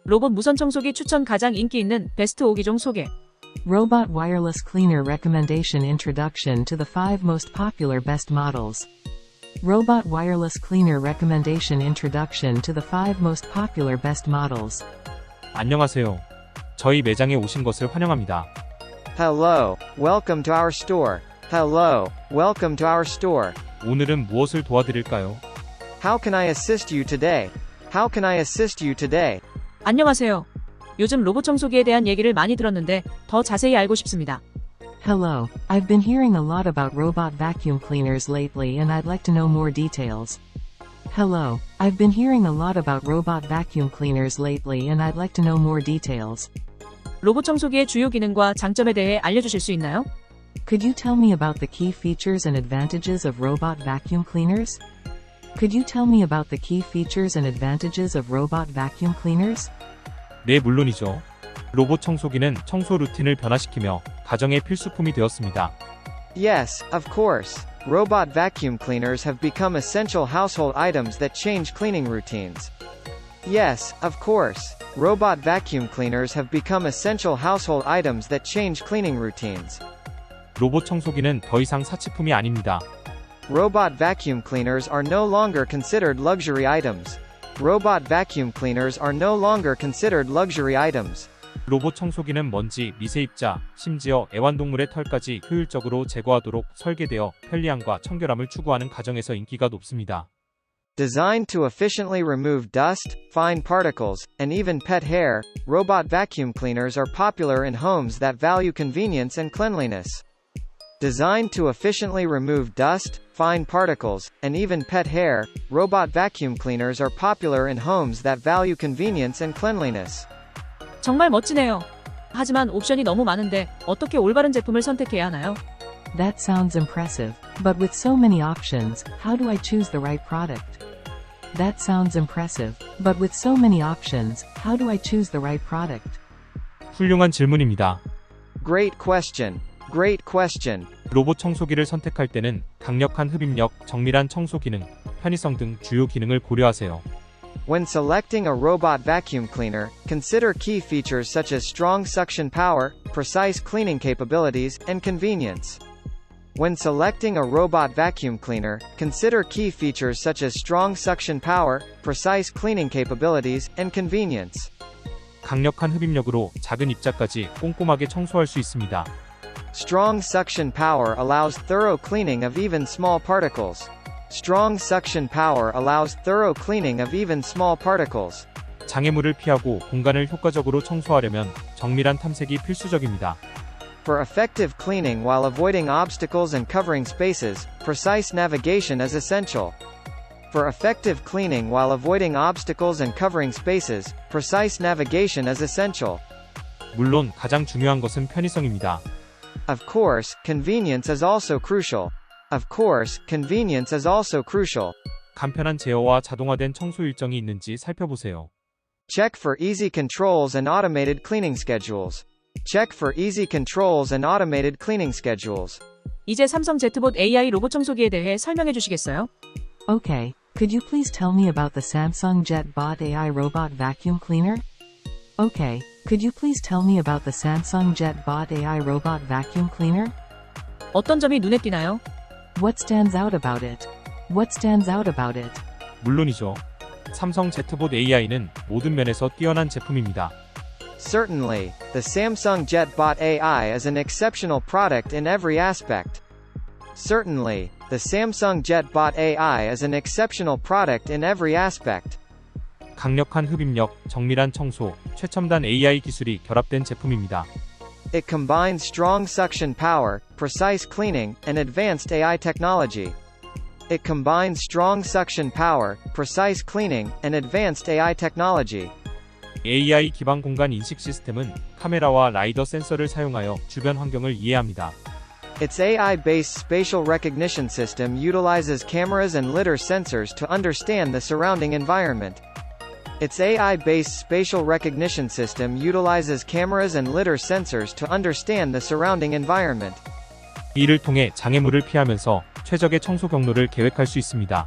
로봇 무선 청소기 추천 가장 인기 있는 베스트 5기종 소개. Robot wireless cleaner recommendation introduction to the 5 most popular best models. Robot wireless cleaner recommendation introduction to the 5 most popular best models. 안녕하세요. 저희 매장에 오신 것을 환영합니다. Hello, welcome to our store. Hello, welcome to our store. 오늘은 무엇을 도와드릴까요? How can I assist you today? How can I assist you today? 안녕하세요. 요즘 로봇 청소기에 대한 얘기를 많이 들었는데 더 자세히 알고 싶습니다. Hello, I've been hearing a lot about robot vacuum cleaners lately and I'd like to know more details. Hello, I've been hearing a lot about robot vacuum cleaners lately and I'd like to know more details. 로봇 청소기의 주요 기능과 장점에 대해 알려주실 수 있나요? Could you tell me about the key features and advantages of robot vacuum cleaners? Could you tell me about the key features and advantages of robot vacuum cleaners? 네, 물론이죠. 로봇 청소기는 청소 루틴을 변화시키며 가정의 필수품이 되었습니다. Yes, of course. Robot vacuum cleaners have become essential household items that change cleaning routines. Yes, of course. Robot vacuum cleaners have become essential household items that change cleaning routines. 로봇 청소기는 더 이상 사치품이 아닙니다. Robot vacuum cleaners are no longer considered luxury items. Robot vacuum cleaners are no longer considered luxury items. 로봇 청소기는 먼지, 미세입자, 심지어 애완동물의 털까지 효율적으로 제거하도록 설계되어 편리함과 청결함을 추구하는 가정에서 인기가 높습니다. Designed to efficiently remove dust, fine particles, and even pet hair, robot vacuum cleaners are popular in homes that value convenience and cleanliness. Designed to efficiently remove dust, fine particles, and even pet hair, robot vacuum cleaners are popular in homes that value convenience and cleanliness. 정말 멋지네요. 하지만 옵션이 너무 많은데 어떻게 올바른 제품을 선택해야 하나요? That sounds impressive. But with so many options, how do I choose the right product? That sounds impressive. But with so many options, how do I choose the right product? 훌륭한 질문입니다. Great question. Great question. 로봇 청소기를 선택할 때는 강력한 흡입력, 정밀한 청소 기능, 편의성 등 주요 기능을 고려하세요. When selecting a robot vacuum cleaner, consider key features such as strong suction power, precise cleaning capabilities, and convenience. When selecting a robot vacuum cleaner, consider key features such as strong suction power, precise cleaning capabilities, and convenience. 강력한 흡입력으로 작은 입자까지 꼼꼼하게 청소할 수 있습니다. Strong suction power allows thorough cleaning of even small particles. Strong suction power allows thorough cleaning of even small particles. 장애물을 피하고 공간을 효과적으로 청소하려면 정밀한 탐색이 필수적입니다. For effective cleaning while avoiding obstacles and covering spaces, precise navigation is essential. For effective cleaning while avoiding obstacles and covering spaces, precise navigation is essential. 물론 가장 중요한 것은 편의성입니다. Of course, convenience is also crucial. Of course, convenience is also crucial. 간편한 제어와 자동화된 청소 일정이 있는지 살펴보세요. Check for easy controls and automated cleaning schedules. Check for easy controls and automated cleaning schedules. 이제 삼성 제트봇 AI 로봇 청소기에 대해 설명해 주시겠어요? Okay, could you please tell me about the Samsung JetBot AI robot vacuum cleaner? Okay, could you please tell me about the Samsung JetBot AI robot vacuum cleaner? 어떤 점이 눈에 띄나요? What stands out about it? What stands out about it? 물론이죠. 삼성 제트봇 AI는 모든 면에서 뛰어난 제품입니다. Certainly, the Samsung JetBot AI is an exceptional product in every aspect. Certainly, the Samsung JetBot AI is an exceptional product in every aspect. 강력한 흡입력, 정밀한 청소, 최첨단 AI 기술이 결합된 제품입니다. It combines strong suction power, precise cleaning, and advanced AI technology. It combines strong suction power, precise cleaning, and advanced AI technology. AI 기반 공간 인식 시스템은 카메라와 라이더 센서를 사용하여 주변 환경을 이해합니다. Its AI-based spatial recognition system utilizes cameras and lidar sensors to understand the surrounding environment. Its AI-based spatial recognition system utilizes cameras and lidar sensors to understand the surrounding environment. 이를 통해 장애물을 피하면서 최적의 청소 경로를 계획할 수 있습니다.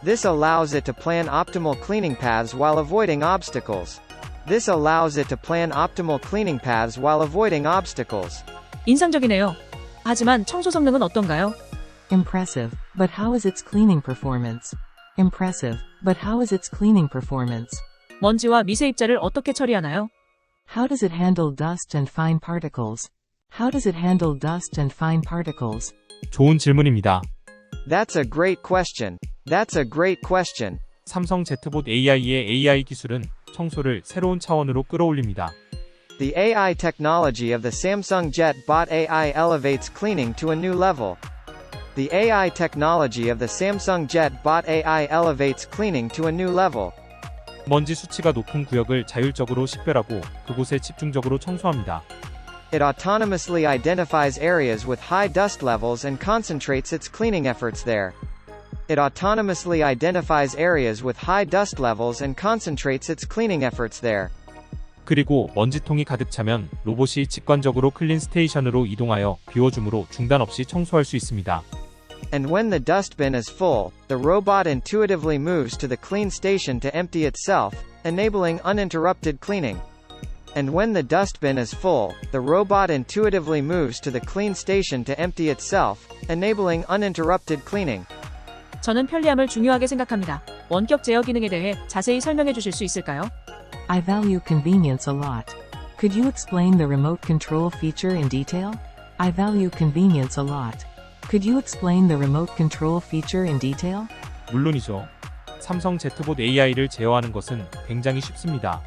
This allows it to plan optimal cleaning paths while avoiding obstacles. This allows it to plan optimal cleaning paths while avoiding obstacles. 인상적이네요. 하지만 청소 성능은 어떤가요? Impressive, but how is its cleaning performance? Impressive, but how is its cleaning performance? 먼지와 미세입자를 어떻게 처리하나요? How does it handle dust and fine particles? How does it handle dust and fine particles? 좋은 질문입니다. That's a great question. That's a great question. 삼성 제트봇 AI의 AI 기술은 청소를 새로운 차원으로 끌어올립니다. The AI technology of the Samsung Jet Bot AI elevates cleaning to a new level. The AI technology of the Samsung Jet Bot AI elevates cleaning to a new level. 먼지 수치가 높은 구역을 자율적으로 식별하고 그곳에 집중적으로 청소합니다. It autonomously identifies areas with high dust levels and concentrates its cleaning efforts there. It autonomously identifies areas with high dust levels and concentrates its cleaning efforts there. 그리고 먼지통이 가득 차면 로봇이 직관적으로 클린 스테이션으로 이동하여 비워줌으로 중단 없이 청소할 수 있습니다. And when the dustbin is full, the robot intuitively moves to the clean station to empty itself, enabling uninterrupted cleaning. And when the dustbin is full, the robot intuitively moves to the clean station to empty itself, enabling uninterrupted cleaning. 저는 편리함을 중요하게 생각합니다. 원격 제어 기능에 대해 자세히 설명해 주실 수 있을까요? I value convenience a lot. Could you explain the remote control feature in detail? I value convenience a lot. Could you explain the remote control feature in detail? 물론이죠. 삼성 제트봇 AI를 제어하는 것은 굉장히 쉽습니다.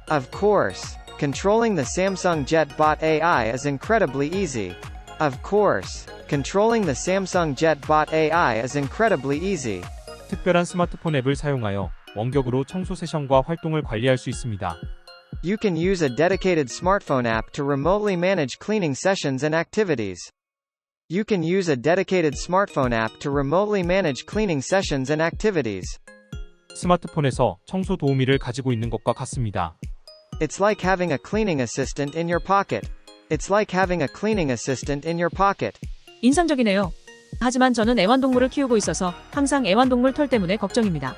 Of course. Controlling the Samsung Jet Bot AI is incredibly easy. Of course. Controlling the Samsung Jet Bot AI is incredibly easy. 특별한 스마트폰 앱을 사용하여 원격으로 청소 세션과 활동을 관리할 수 있습니다. You can use a dedicated smartphone app to remotely manage cleaning sessions and activities. You can use a dedicated smartphone app to remotely manage cleaning sessions and activities. 스마트폰에서 청소 도우미를 가지고 있는 것과 같습니다. It's like having a cleaning assistant in your pocket. It's like having a cleaning assistant in your pocket. 인상적이네요. 하지만 저는 애완동물을 키우고 있어서 항상 애완동물 털 때문에 걱정입니다.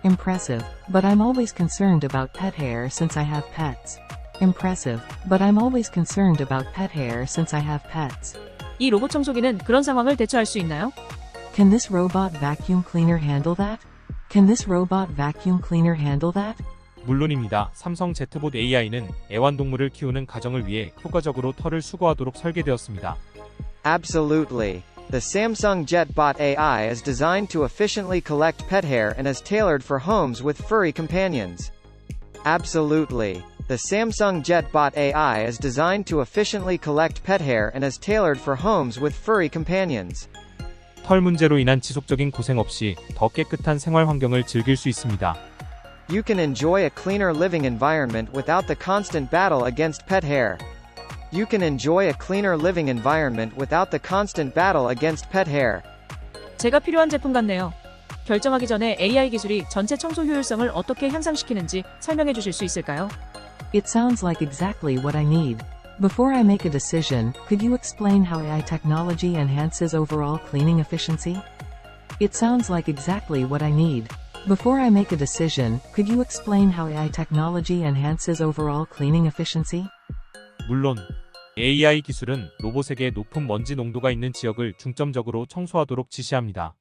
Impressive, but I'm always concerned about pet hair since I have pets. Impressive, but I'm always concerned about pet hair since I have pets. 이 로봇 청소기는 그런 상황을 대처할 수 있나요? Can this robot vacuum cleaner handle that? Can this robot vacuum cleaner handle that? 물론입니다. 삼성 제트봇 AI는 애완동물을 키우는 가정을 위해 효과적으로 털을 수거하도록 설계되었습니다. Absolutely. The Samsung Jet Bot AI is designed to efficiently collect pet hair and is tailored for homes with furry companions. Absolutely. The Samsung Jet Bot AI is designed to efficiently collect pet hair and is tailored for homes with furry companions. 털 문제로 인한 지속적인 고생 없이 더 깨끗한 생활 환경을 즐길 수 있습니다. You can enjoy a cleaner living environment without the constant battle against pet hair. You can enjoy a cleaner living environment without the constant battle against pet hair. 제가 필요한 제품 같네요. 결정하기 전에 AI 기술이 전체 청소 효율성을 어떻게 향상시키는지 설명해 주실 수 있을까요? It sounds like exactly what I need. Before I make a decision, could you explain how AI technology enhances overall cleaning efficiency? It sounds like exactly what I need. Before I make a decision, could you explain how AI technology enhances overall cleaning efficiency? 물론 AI 기술은 로봇에게 높은 먼지 농도가 있는 지역을 중점적으로 청소하도록 지시합니다.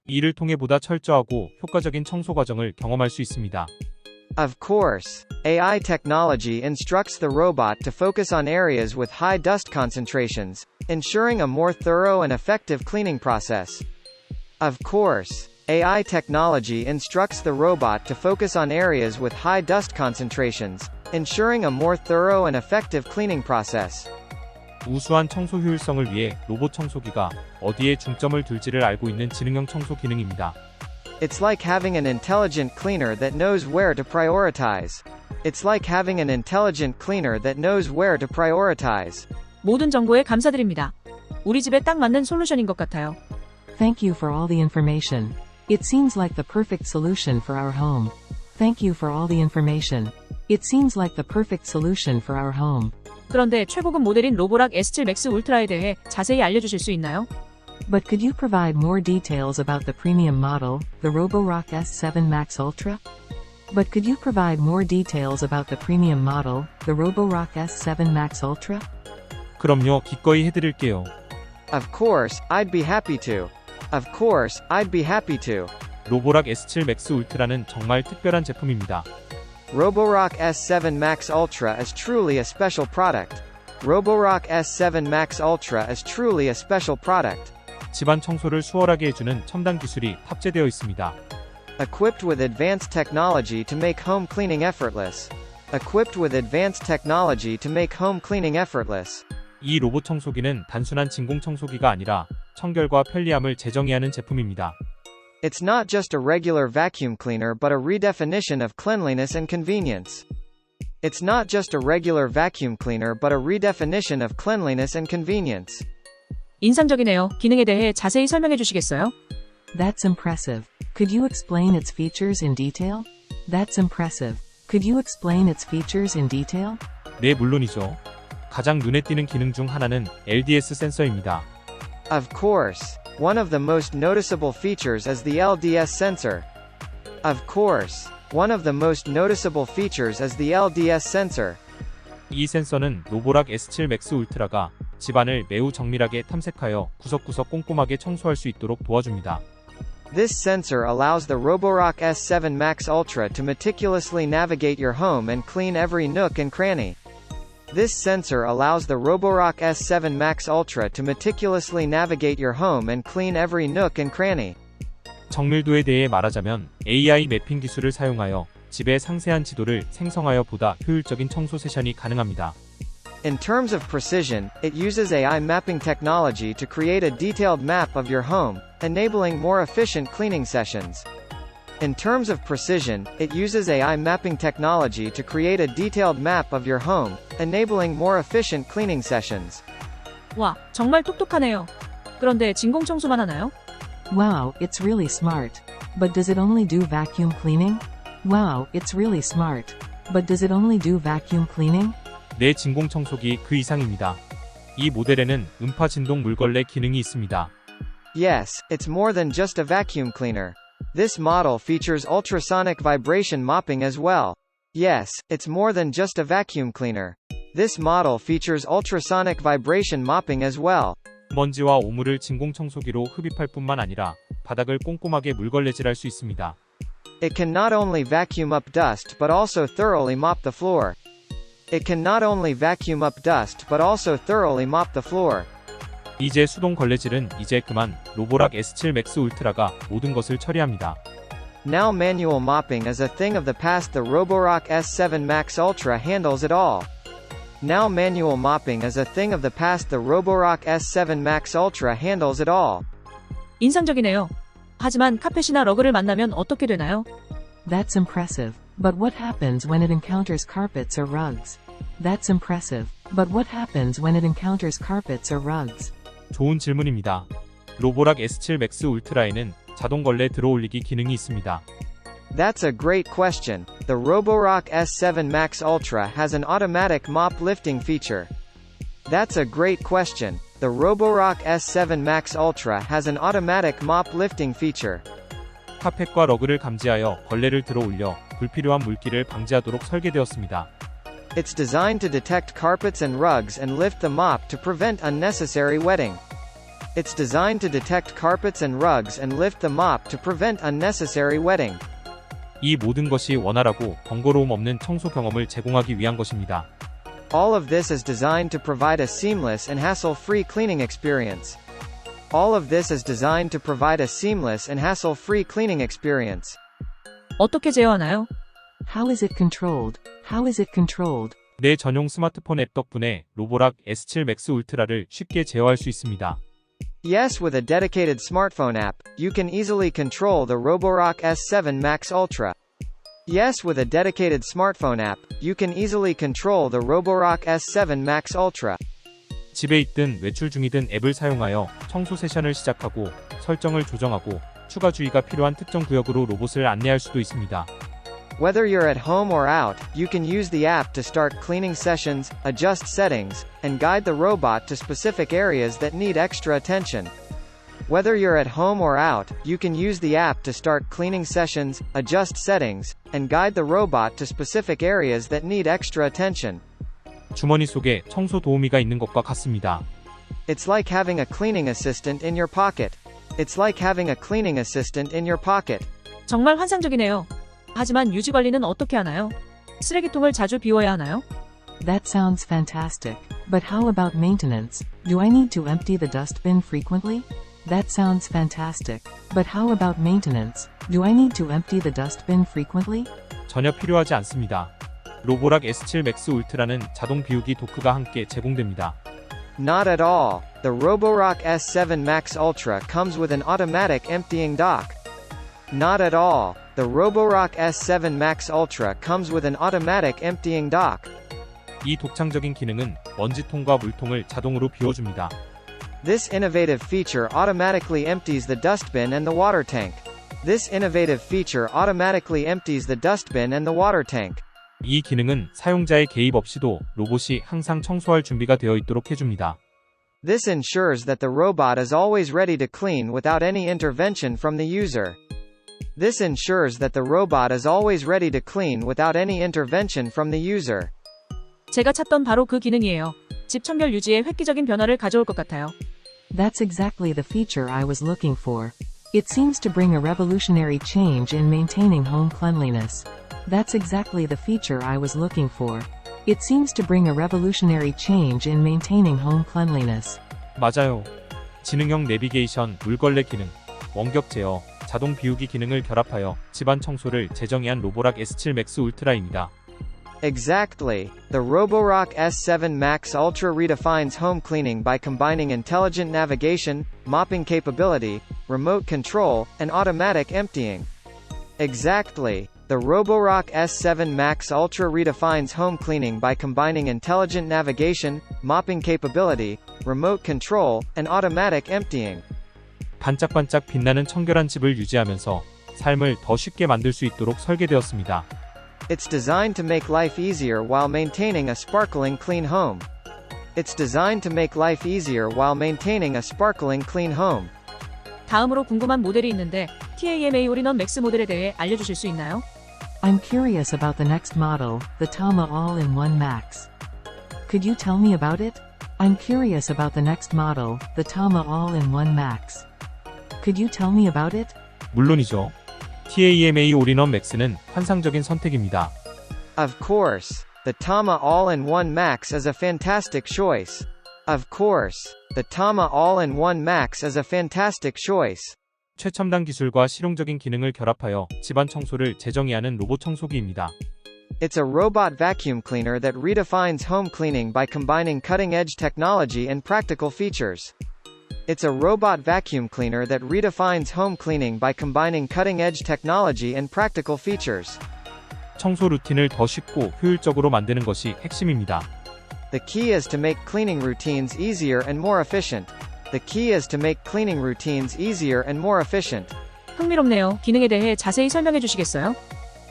이를 통해 보다 철저하고 효과적인 청소 과정을 경험할 수 있습니다. Of course. AI technology instructs the robot to focus on areas with high dust concentrations, ensuring a more thorough and effective cleaning process. Of course. AI technology instructs the robot to focus on areas with high dust concentrations, ensuring a more thorough and effective cleaning process. 우수한 청소 효율성을 위해 로봇 청소기가 어디에 중점을 둘지를 알고 있는 지능형 청소 기능입니다. It's like having an intelligent cleaner that knows where to prioritize. It's like having an intelligent cleaner that knows where to prioritize. 모든 정보에 감사드립니다. 우리 집에 딱 맞는 솔루션인 것 같아요. Thank you for all the information. It seems like the perfect solution for our home. Thank you for all the information. It seems like the perfect solution for our home. 그런데 최고급 모델인 로보락 S7 Max 울트라에 대해 자세히 알려주실 수 있나요? But could you provide more details about the premium model, the Roborock S7 Max Ultra? But could you provide more details about the premium model, the Roborock S7 Max Ultra? 그럼요, 기꺼이 해드릴게요. Of course, I'd be happy to. Of course, I'd be happy to. 로보락 S7 Max 울트라는 정말 특별한 제품입니다. Roborock S7 Max Ultra is truly a special product. Roborock S7 Max Ultra is truly a special product. 집안 청소를 수월하게 해주는 첨단 기술이 탑재되어 있습니다. Equipped with advanced technology to make home cleaning effortless. Equipped with advanced technology to make home cleaning effortless. 이 로봇 청소기는 단순한 진공 청소기가 아니라 청결과 편리함을 재정의하는 제품입니다. It's not just a regular vacuum cleaner but a redefinition of cleanliness and convenience. It's not just a regular vacuum cleaner but a redefinition of cleanliness and convenience. 인상적이네요. 기능에 대해 자세히 설명해 주시겠어요? That's impressive. Could you explain its features in detail? That's impressive. Could you explain its features in detail? 네, 물론이죠. 가장 눈에 띄는 기능 중 하나는 LDS 센서입니다. Of course. One of the most noticeable features is the LDS sensor. Of course. One of the most noticeable features is the LDS sensor. 이 센서는 로보락 S7 Max 울트라가 집안을 매우 정밀하게 탐색하여 구석구석 꼼꼼하게 청소할 수 있도록 도와줍니다. This sensor allows the Roborock S7 Max Ultra to meticulously navigate your home and clean every nook and cranny. This sensor allows the Roborock S7 Max Ultra to meticulously navigate your home and clean every nook and cranny. 정밀도에 대해 말하자면 AI 매핑 기술을 사용하여 집의 상세한 지도를 생성하여 보다 효율적인 청소 세션이 가능합니다. In terms of precision, it uses AI mapping technology to create a detailed map of your home, enabling more efficient cleaning sessions. In terms of precision, it uses AI mapping technology to create a detailed map of your home, enabling more efficient cleaning sessions. 와, 정말 똑똑하네요. 그런데 진공 청소만 하나요? Wow, it's really smart. But does it only do vacuum cleaning? Wow, it's really smart. But does it only do vacuum cleaning? 내 진공 청소기 그 이상입니다. 이 모델에는 음파 진동 물걸레 기능이 있습니다. Yes, it's more than just a vacuum cleaner. This model features ultrasonic vibration mopping as well. Yes, it's more than just a vacuum cleaner. This model features ultrasonic vibration mopping as well. 먼지와 오물을 진공 청소기로 흡입할 뿐만 아니라 바닥을 꼼꼼하게 물걸레질할 수 있습니다. It can not only vacuum up dust but also thoroughly mop the floor. It can not only vacuum up dust but also thoroughly mop the floor. 이제 수동 걸레질은 이제 그만. 로보락 S7 Max 울트라가 모든 것을 처리합니다. Now manual mopping is a thing of the past. The Roborock S7 Max Ultra handles it all. Now manual mopping is a thing of the past. The Roborock S7 Max Ultra handles it all. 인상적이네요. 하지만 카펫이나 러그를 만나면 어떻게 되나요? That's impressive. But what happens when it encounters carpets or rugs? That's impressive. But what happens when it encounters carpets or rugs? 좋은 질문입니다. 로보락 S7 Max 울트라에는 자동 걸레 들어올리기 기능이 있습니다. That's a great question. The Roborock S7 Max Ultra has an automatic mop lifting feature. That's a great question. The Roborock S7 Max Ultra has an automatic mop lifting feature. 카펫과 러그를 감지하여 걸레를 들어올려 불필요한 물기를 방지하도록 설계되었습니다. It's designed to detect carpets and rugs and lift the mop to prevent unnecessary wetting. It's designed to detect carpets and rugs and lift the mop to prevent unnecessary wetting. 이 모든 것이 원활하고 번거로움 없는 청소 경험을 제공하기 위한 것입니다. All of this is designed to provide a seamless and hassle-free cleaning experience. All of this is designed to provide a seamless and hassle-free cleaning experience. 어떻게 제어하나요? How is it controlled? How is it controlled? 내 전용 스마트폰 앱 덕분에 로보락 S7 Max 울트라를 쉽게 제어할 수 있습니다. Yes, with a dedicated smartphone app, you can easily control the Roborock S7 Max Ultra. Yes, with a dedicated smartphone app, you can easily control the Roborock S7 Max Ultra. 집에 있든 외출 중이든 앱을 사용하여 청소 세션을 시작하고 설정을 조정하고 추가 주의가 필요한 특정 구역으로 로봇을 안내할 수도 있습니다. Whether you're at home or out, you can use the app to start cleaning sessions, adjust settings, and guide the robot to specific areas that need extra attention. Whether you're at home or out, you can use the app to start cleaning sessions, adjust settings, and guide the robot to specific areas that need extra attention. 주머니 속에 청소 도우미가 있는 것과 같습니다. It's like having a cleaning assistant in your pocket. It's like having a cleaning assistant in your pocket. 정말 환상적이네요. 하지만 유지 관리는 어떻게 하나요? 쓰레기통을 자주 비워야 하나요? That sounds fantastic. But how about maintenance? Do I need to empty the dustbin frequently? That sounds fantastic. But how about maintenance? Do I need to empty the dustbin frequently? 전혀 필요하지 않습니다. 로보락 S7 Max 울트라는 자동 비우기 도크가 함께 제공됩니다. Not at all. The Roborock S7 Max Ultra comes with an automatic emptying dock. Not at all. The Roborock S7 Max Ultra comes with an automatic emptying dock. 이 독창적인 기능은 먼지통과 물통을 자동으로 비워줍니다. This innovative feature automatically empties the dustbin and the water tank. This innovative feature automatically empties the dustbin and the water tank. 이 기능은 사용자의 개입 없이도 로봇이 항상 청소할 준비가 되어 있도록 해줍니다. This ensures that the robot is always ready to clean without any intervention from the user. This ensures that the robot is always ready to clean without any intervention from the user. 제가 찾던 바로 그 기능이에요. 집 청결 유지에 획기적인 변화를 가져올 것 같아요. That's exactly the feature I was looking for. It seems to bring a revolutionary change in maintaining home cleanliness. That's exactly the feature I was looking for. It seems to bring a revolutionary change in maintaining home cleanliness. 맞아요. 지능형 내비게이션, 물걸레 기능, 원격 제어, 자동 비우기 기능을 결합하여 집안 청소를 재정의한 로보락 S7 Max 울트라입니다. Exactly. The Roborock S7 Max Ultra redefines home cleaning by combining intelligent navigation, mopping capability, remote control, and automatic emptying. Exactly. The Roborock S7 Max Ultra redefines home cleaning by combining intelligent navigation, mopping capability, remote control, and automatic emptying. 반짝반짝 빛나는 청결한 집을 유지하면서 삶을 더 쉽게 만들 수 있도록 설계되었습니다. It's designed to make life easier while maintaining a sparkling clean home. It's designed to make life easier while maintaining a sparkling clean home. 다음으로 궁금한 모델이 있는데 TAMA 올인원 맥스 모델에 대해 알려주실 수 있나요? I'm curious about the next model, the Tama All-in-One Max. Could you tell me about it? I'm curious about the next model, the Tama All-in-One Max. Could you tell me about it? 물론이죠. TAMA 올인원 맥스는 환상적인 선택입니다. Of course. The Tama All-in-One Max is a fantastic choice. Of course. The Tama All-in-One Max is a fantastic choice. 최첨단 기술과 실용적인 기능을 결합하여 집안 청소를 재정의하는 로봇 청소기입니다. It's a robot vacuum cleaner that redefines home cleaning by combining cutting-edge technology and practical features. It's a robot vacuum cleaner that redefines home cleaning by combining cutting-edge technology and practical features. 청소 루틴을 더 쉽고 효율적으로 만드는 것이 핵심입니다. The key is to make cleaning routines easier and more efficient. The key is to make cleaning routines easier and more efficient. 흥미롭네요. 기능에 대해 자세히 설명해 주시겠어요?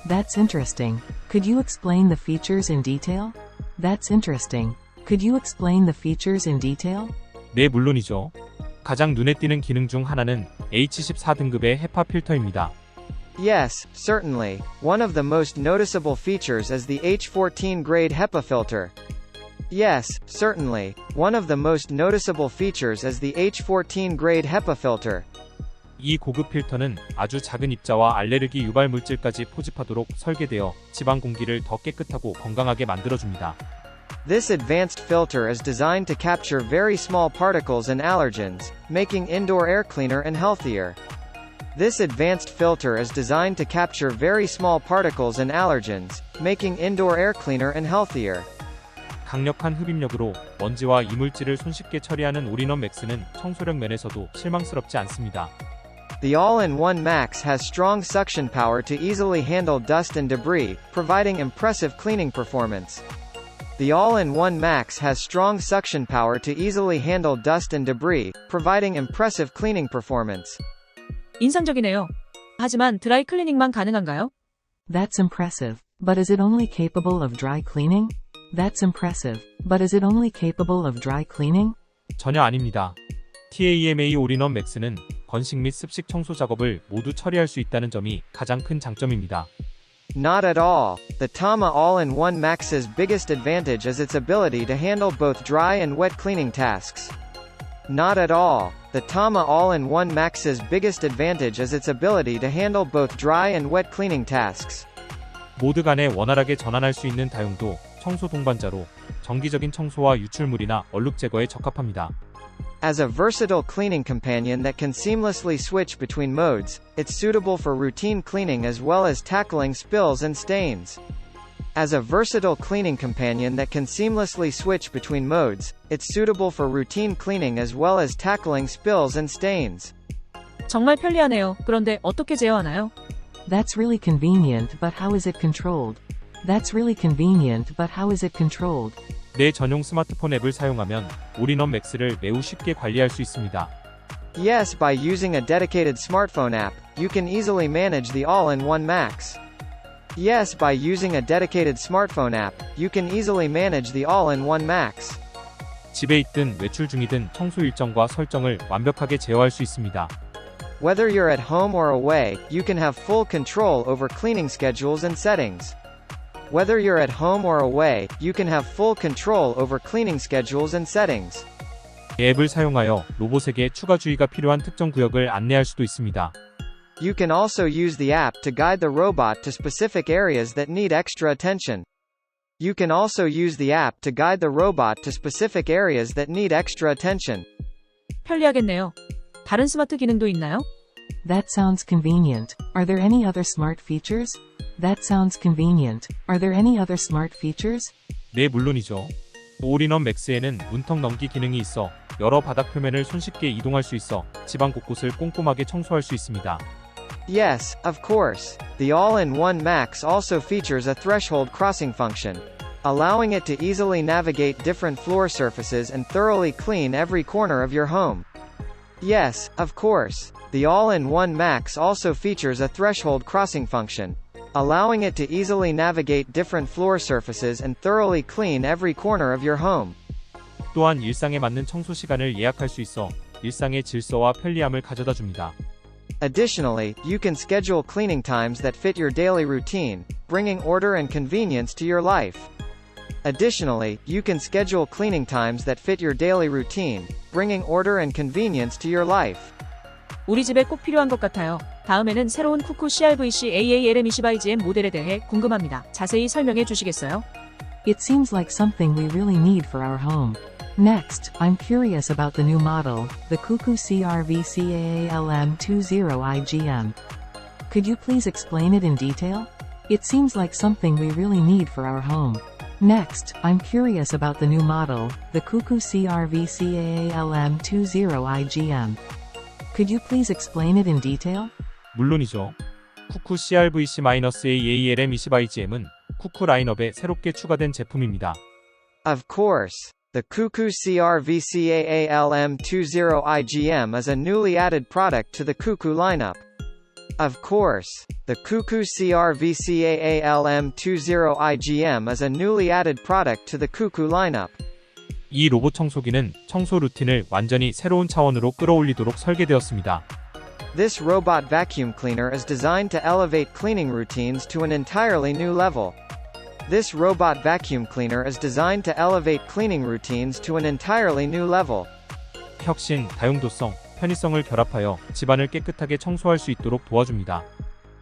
That's interesting. Could you explain the features in detail? That's interesting. Could you explain the features in detail? 네, 물론이죠. 가장 눈에 띄는 기능 중 하나는 H14 등급의 헤파 필터입니다. Yes, certainly. One of the most noticeable features is the H14 grade HEPA filter. Yes, certainly. One of the most noticeable features is the H14 grade HEPA filter. 이 고급 필터는 아주 작은 입자와 알레르기 유발 물질까지 포집하도록 설계되어 집안 공기를 더 깨끗하고 건강하게 만들어줍니다. This advanced filter is designed to capture very small particles and allergens, making indoor air cleaner and healthier. This advanced filter is designed to capture very small particles and allergens, making indoor air cleaner and healthier. 강력한 흡입력으로 먼지와 이물질을 손쉽게 처리하는 올인원 맥스는 청소력 면에서도 실망스럽지 않습니다. The All-in-One Max has strong suction power to easily handle dust and debris, providing impressive cleaning performance. The All-in-One Max has strong suction power to easily handle dust and debris, providing impressive cleaning performance. 인상적이네요. 하지만 드라이 클리닝만 가능한가요? That's impressive. But is it only capable of dry cleaning? That's impressive. But is it only capable of dry cleaning? 전혀 아닙니다. TAMA 올인원 맥스는 건식 및 습식 청소 작업을 모두 처리할 수 있다는 점이 가장 큰 장점입니다. Not at all. The Tama All-in-One Max's biggest advantage is its ability to handle both dry and wet cleaning tasks. Not at all. The Tama All-in-One Max's biggest advantage is its ability to handle both dry and wet cleaning tasks. 모드 간에 원활하게 전환할 수 있는 다용도 청소 동반자로 정기적인 청소와 유출물이나 얼룩 제거에 적합합니다. As a versatile cleaning companion that can seamlessly switch between modes, it's suitable for routine cleaning as well as tackling spills and stains. As a versatile cleaning companion that can seamlessly switch between modes, it's suitable for routine cleaning as well as tackling spills and stains. 정말 편리하네요. 그런데 어떻게 제어하나요? That's really convenient, but how is it controlled? That's really convenient, but how is it controlled? 내 전용 스마트폰 앱을 사용하면 올인원 맥스를 매우 쉽게 관리할 수 있습니다. Yes, by using a dedicated smartphone app, you can easily manage the All-in-One Max. Yes, by using a dedicated smartphone app, you can easily manage the All-in-One Max. 집에 있든 외출 중이든 청소 일정과 설정을 완벽하게 제어할 수 있습니다. Whether you're at home or away, you can have full control over cleaning schedules and settings. Whether you're at home or away, you can have full control over cleaning schedules and settings. 앱을 사용하여 로봇에게 추가 주의가 필요한 특정 구역을 안내할 수도 있습니다. You can also use the app to guide the robot to specific areas that need extra attention. You can also use the app to guide the robot to specific areas that need extra attention. 편리하겠네요. 다른 스마트 기능도 있나요? That sounds convenient. Are there any other smart features? That sounds convenient. Are there any other smart features? 네, 물론이죠. 올인원 맥스에는 문턱 넘기 기능이 있어 여러 바닥 표면을 손쉽게 이동할 수 있어 집안 곳곳을 꼼꼼하게 청소할 수 있습니다. Yes, of course. The All-in-One Max also features a threshold crossing function, allowing it to easily navigate different floor surfaces and thoroughly clean every corner of your home. Yes, of course. The All-in-One Max also features a threshold crossing function, allowing it to easily navigate different floor surfaces and thoroughly clean every corner of your home. 또한 일상에 맞는 청소 시간을 예약할 수 있어 일상의 질서와 편리함을 가져다 줍니다. Additionally, you can schedule cleaning times that fit your daily routine, bringing order and convenience to your life. Additionally, you can schedule cleaning times that fit your daily routine, bringing order and convenience to your life. 우리 집에 꼭 필요한 것 같아요. 다음에는 새로운 쿠쿠 CRVC AALM25IGM 모델에 대해 궁금합니다. 자세히 설명해 주시겠어요? It seems like something we really need for our home. Next, I'm curious about the new model, the Cuckoo CRVCAALM20IGM. Could you please explain it in detail? It seems like something we really need for our home. Next, I'm curious about the new model, the Cuckoo CRVCAALM20IGM. Could you please explain it in detail? 물론이죠. 쿠쿠 CRVC-AALM25IGM은 쿠쿠 라인업에 새롭게 추가된 제품입니다. Of course. The Cuckoo CRVCAALM20IGM is a newly added product to the Cuckoo lineup. Of course. The Cuckoo CRVCAALM20IGM is a newly added product to the Cuckoo lineup. 이 로봇 청소기는 청소 루틴을 완전히 새로운 차원으로 끌어올리도록 설계되었습니다. This robot vacuum cleaner is designed to elevate cleaning routines to an entirely new level. This robot vacuum cleaner is designed to elevate cleaning routines to an entirely new level. 혁신, 다용도성, 편의성을 결합하여 집안을 깨끗하게 청소할 수 있도록 도와줍니다.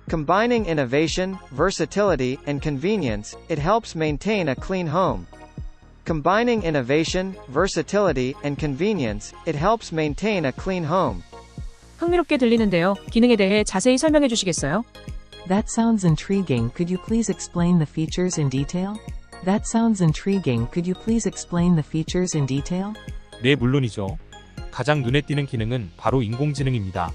Combining innovation, versatility, and convenience, it helps maintain a clean home. Combining innovation, versatility, and convenience, it helps maintain a clean home. 흥미롭게 들리는데요. 기능에 대해 자세히 설명해 주시겠어요? That sounds intriguing. Could you please explain the features in detail? That sounds intriguing. Could you please explain the features in detail? 네, 물론이죠. 가장 눈에 띄는 기능은 바로 인공지능입니다.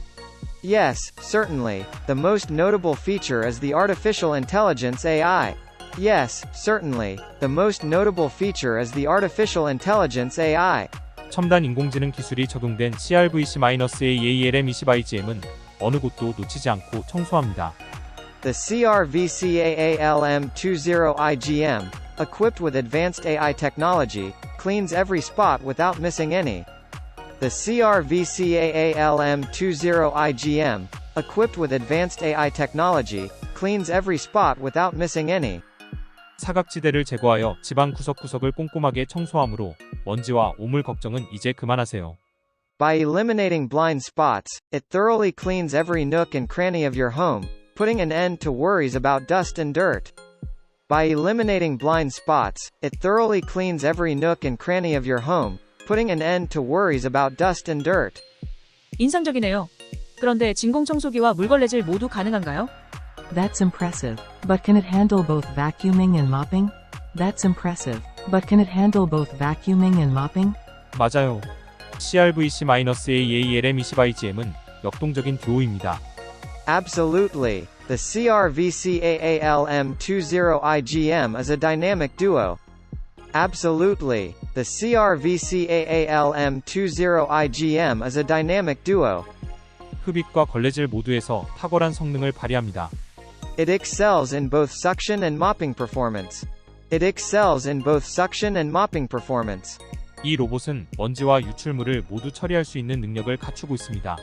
Yes, certainly. The most notable feature is the artificial intelligence AI. Yes, certainly. The most notable feature is the artificial intelligence AI. 첨단 인공지능 기술이 적용된 CRVC-AALM25IGM은 어느 곳도 놓치지 않고 청소합니다. The CRVCAALM20IGM, equipped with advanced AI technology, cleans every spot without missing any. The CRVCAALM20IGM, equipped with advanced AI technology, cleans every spot without missing any. 사각지대를 제거하여 집안 구석구석을 꼼꼼하게 청소하므로 먼지와 오물 걱정은 이제 그만하세요. By eliminating blind spots, it thoroughly cleans every nook and cranny of your home, putting an end to worries about dust and dirt. By eliminating blind spots, it thoroughly cleans every nook and cranny of your home, putting an end to worries about dust and dirt. 인상적이네요. 그런데 진공청소기와 물걸레질 모두 가능한가요? That's impressive. But can it handle both vacuuming and mopping? That's impressive. But can it handle both vacuuming and mopping? 맞아요. CRVC-AALM20IGM은 역동적인 듀오입니다. Absolutely. The CRVCAALM20IGM is a dynamic duo. Absolutely. The CRVCAALM20IGM is a dynamic duo. 흡입과 걸레질 모두에서 탁월한 성능을 발휘합니다. It excels in both suction and mopping performance. It excels in both suction and mopping performance. 이 로봇은 먼지와 유출물을 모두 처리할 수 있는 능력을 갖추고 있습니다.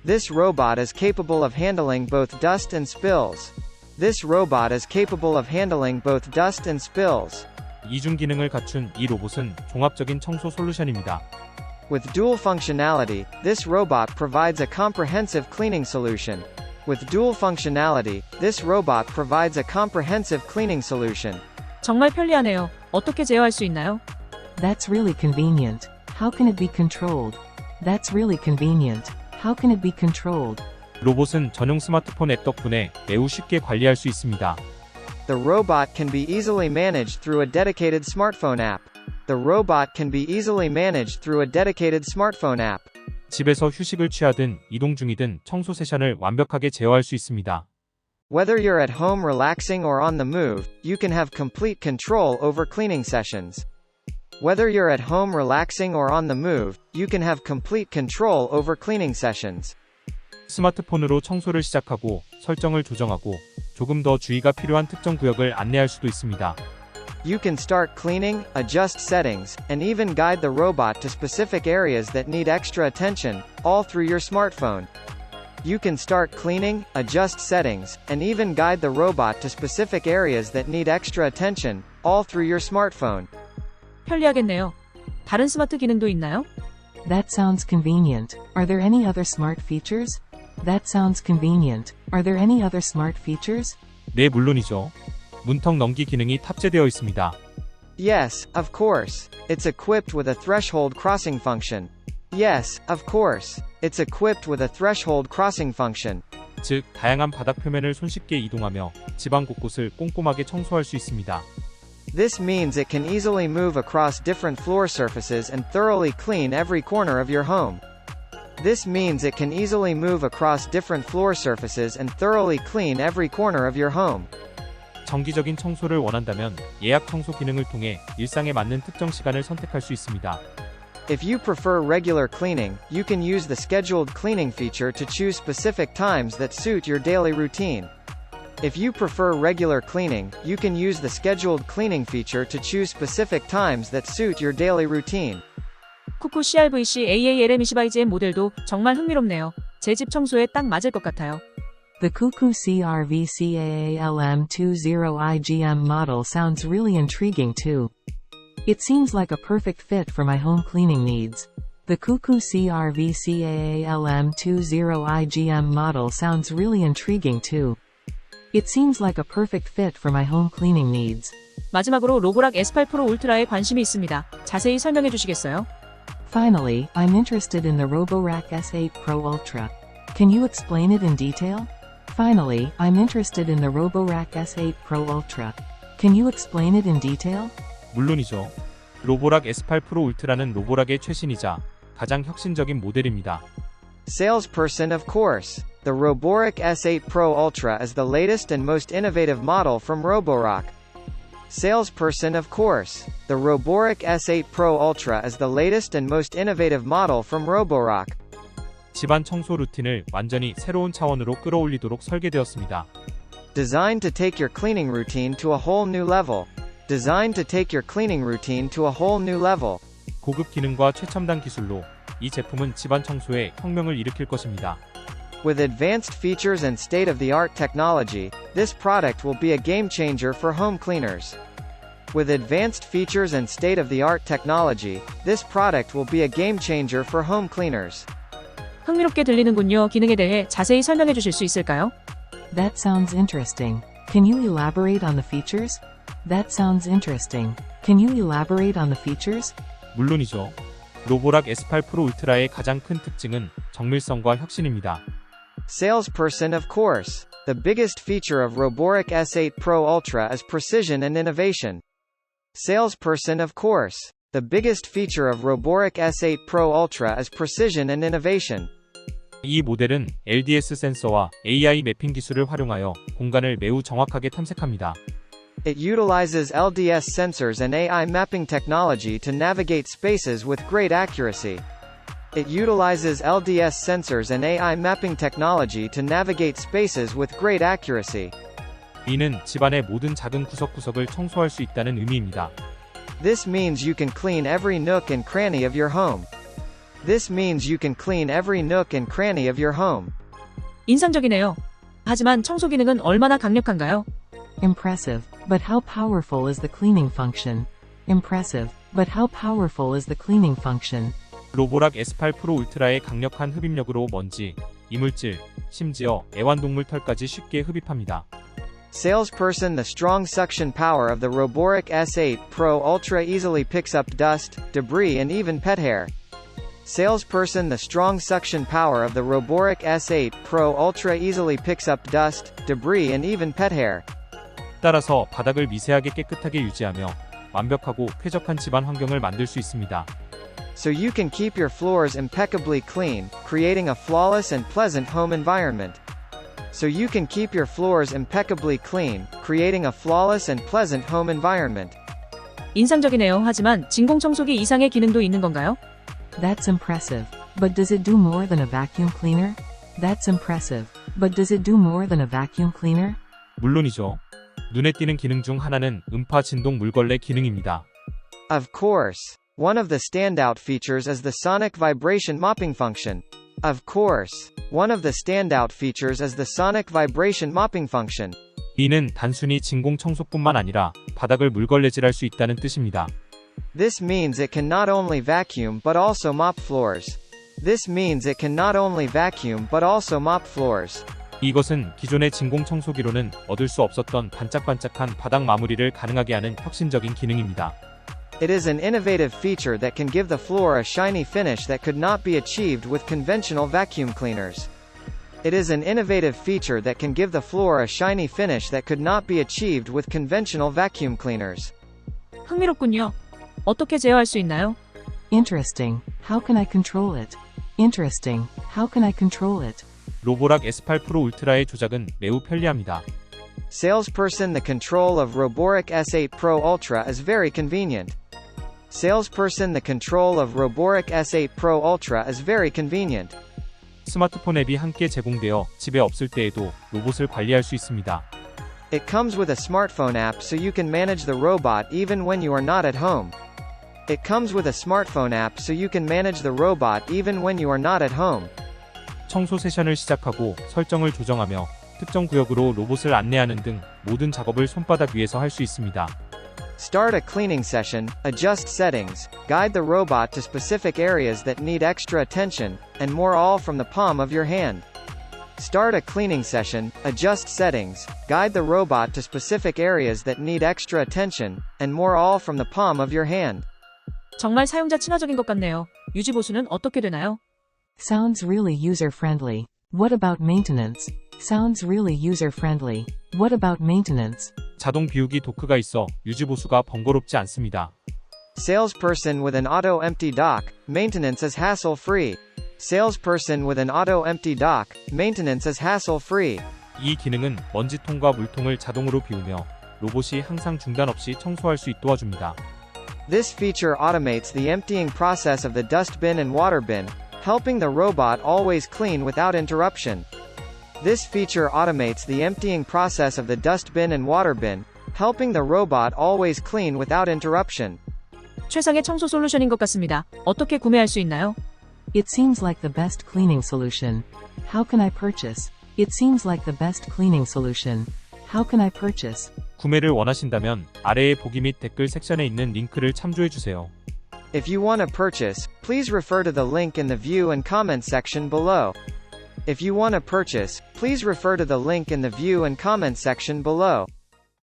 This robot is capable of handling both dust and spills. This robot is capable of handling both dust and spills. 이중 기능을 갖춘 이 로봇은 종합적인 청소 솔루션입니다. With dual functionality, this robot provides a comprehensive cleaning solution. With dual functionality, this robot provides a comprehensive cleaning solution. 정말 편리하네요. 어떻게 제어할 수 있나요? That's really convenient. How can it be controlled? That's really convenient. How can it be controlled? 로봇은 전용 스마트폰 앱 덕분에 매우 쉽게 관리할 수 있습니다. The robot can be easily managed through a dedicated smartphone app. The robot can be easily managed through a dedicated smartphone app. 집에서 휴식을 취하든 이동 중이든 청소 세션을 완벽하게 제어할 수 있습니다. Whether you're at home relaxing or on the move, you can have complete control over cleaning sessions. Whether you're at home relaxing or on the move, you can have complete control over cleaning sessions. 스마트폰으로 청소를 시작하고 설정을 조정하고 조금 더 주의가 필요한 특정 구역을 안내할 수도 있습니다. You can start cleaning, adjust settings, and even guide the robot to specific areas that need extra attention, all through your smartphone. You can start cleaning, adjust settings, and even guide the robot to specific areas that need extra attention, all through your smartphone. 편리하겠네요. 다른 스마트 기능도 있나요? That sounds convenient. Are there any other smart features? That sounds convenient. Are there any other smart features? 네, 물론이죠. 문턱 넘기 기능이 탑재되어 있습니다. Yes, of course. It's equipped with a threshold crossing function. Yes, of course. It's equipped with a threshold crossing function. 즉, 다양한 바닥 표면을 손쉽게 이동하며 집안 곳곳을 꼼꼼하게 청소할 수 있습니다. This means it can easily move across different floor surfaces and thoroughly clean every corner of your home. This means it can easily move across different floor surfaces and thoroughly clean every corner of your home. 정기적인 청소를 원한다면 예약 청소 기능을 통해 일상에 맞는 특정 시간을 선택할 수 있습니다. If you prefer regular cleaning, you can use the scheduled cleaning feature to choose specific times that suit your daily routine. If you prefer regular cleaning, you can use the scheduled cleaning feature to choose specific times that suit your daily routine. 쿠쿠 CRVC-AALM20IGM 모델도 정말 흥미롭네요. 제 집 청소에 딱 맞을 것 같아요. The Cuckoo CRVCAALM20IGM model sounds really intriguing too. It seems like a perfect fit for my home cleaning needs. The Cuckoo CRVCAALM20IGM model sounds really intriguing too. It seems like a perfect fit for my home cleaning needs. 마지막으로 로보락 S8 프로 울트라에 관심이 있습니다. 자세히 설명해 주시겠어요? Finally, I'm interested in the RoboRack S8 Pro Ultra. Can you explain it in detail? Finally, I'm interested in the RoboRack S8 Pro Ultra. Can you explain it in detail? 물론이죠. 로보락 S8 프로 울트라는 로보락의 최신이자 가장 혁신적인 모델입니다. Salesperson, of course. The RoboRack S8 Pro Ultra is the latest and most innovative model from RoboRack. Salesperson, of course. The RoboRack S8 Pro Ultra is the latest and most innovative model from RoboRack. 집안 청소 루틴을 완전히 새로운 차원으로 끌어올리도록 설계되었습니다. Designed to take your cleaning routine to a whole new level. Designed to take your cleaning routine to a whole new level. 고급 기능과 최첨단 기술로 이 제품은 집안 청소에 혁명을 일으킬 것입니다. With advanced features and state-of-the-art technology, this product will be a game changer for home cleaners. With advanced features and state-of-the-art technology, this product will be a game changer for home cleaners. 흥미롭게 들리는군요. 기능에 대해 자세히 설명해 주실 수 있을까요? That sounds interesting. Can you elaborate on the features? That sounds interesting. Can you elaborate on the features? 물론이죠. 로보락 S8 프로 울트라의 가장 큰 특징은 정밀성과 혁신입니다. Salesperson, of course. The biggest feature of Robotic S8 Pro Ultra is precision and innovation. Salesperson, of course. The biggest feature of Robotic S8 Pro Ultra is precision and innovation. 이 모델은 LDS 센서와 AI 매핑 기술을 활용하여 공간을 매우 정확하게 탐색합니다. It utilizes LDS sensors and AI mapping technology to navigate spaces with great accuracy. It utilizes LDS sensors and AI mapping technology to navigate spaces with great accuracy. 이는 집안의 모든 작은 구석구석을 청소할 수 있다는 의미입니다. This means you can clean every nook and cranny of your home. This means you can clean every nook and cranny of your home. 인상적이네요. 하지만 청소 기능은 얼마나 강력한가요? Impressive. But how powerful is the cleaning function? Impressive. But how powerful is the cleaning function? 로보락 S8 프로 울트라의 강력한 흡입력으로 먼지, 이물질, 심지어 애완동물 털까지 쉽게 흡입합니다. Salesperson, the strong suction power of the Robotic S8 Pro Ultra easily picks up dust, debris and even pet hair. Salesperson, the strong suction power of the Robotic S8 Pro Ultra easily picks up dust, debris and even pet hair. 따라서 바닥을 미세하게 깨끗하게 유지하며 완벽하고 쾌적한 집안 환경을 만들 수 있습니다. So you can keep your floors impeccably clean, creating a flawless and pleasant home environment. So you can keep your floors impeccably clean, creating a flawless and pleasant home environment. 인상적이네요. 하지만 진공청소기 이상의 기능도 있는 건가요? That's impressive. But does it do more than a vacuum cleaner? That's impressive. But does it do more than a vacuum cleaner? 물론이죠. 눈에 띄는 기능 중 하나는 음파 진동 물걸레 기능입니다. Of course. One of the standout features is the sonic vibration mopping function. Of course. One of the standout features is the sonic vibration mopping function. 이는 단순히 진공 청소뿐만 아니라 바닥을 물걸레질할 수 있다는 뜻입니다. This means it can not only vacuum but also mop floors. This means it can not only vacuum but also mop floors. 이것은 기존의 진공 청소기로는 얻을 수 없었던 반짝반짝한 바닥 마무리를 가능하게 하는 혁신적인 기능입니다. It is an innovative feature that can give the floor a shiny finish that could not be achieved with conventional vacuum cleaners. It is an innovative feature that can give the floor a shiny finish that could not be achieved with conventional vacuum cleaners. 흥미롭군요. 어떻게 제어할 수 있나요? Interesting. How can I control it? Interesting. How can I control it? 로보락 S8 프로 울트라의 조작은 매우 편리합니다. Salesperson, the control of Robotic S8 Pro Ultra is very convenient. Salesperson, the control of Robotic S8 Pro Ultra is very convenient. 스마트폰 앱이 함께 제공되어 집에 없을 때에도 로봇을 관리할 수 있습니다. It comes with a smartphone app so you can manage the robot even when you are not at home. It comes with a smartphone app so you can manage the robot even when you are not at home. 청소 세션을 시작하고 설정을 조정하며 특정 구역으로 로봇을 안내하는 등 모든 작업을 손바닥 위에서 할 수 있습니다. Start a cleaning session, adjust settings, guide the robot to specific areas that need extra attention, and more all from the palm of your hand. Start a cleaning session, adjust settings, guide the robot to specific areas that need extra attention, and more all from the palm of your hand. 정말 사용자 친화적인 것 같네요. 유지 보수는 어떻게 되나요? Sounds really user-friendly. What about maintenance? Sounds really user-friendly. What about maintenance? 자동 비우기 도크가 있어 유지 보수가 번거롭지 않습니다. Salesperson with an auto empty dock, maintenance is hassle-free. Salesperson with an auto empty dock, maintenance is hassle-free. 이 기능은 먼지통과 물통을 자동으로 비우며 로봇이 항상 중단 없이 청소할 수 있도록 도와줍니다. This feature automates the emptying process of the dustbin and water bin, helping the robot always clean without interruption. This feature automates the emptying process of the dustbin and water bin, helping the robot always clean without interruption. 최상의 청소 솔루션인 것 같습니다. 어떻게 구매할 수 있나요? It seems like the best cleaning solution. How can I purchase? It seems like the best cleaning solution. How can I purchase? 구매를 원하신다면 아래의 보기 및 댓글 섹션에 있는 링크를 참조해 주세요. If you want to purchase, please refer to the link in the view and comment section below. If you want to purchase, please refer to the link in the view and comment section below.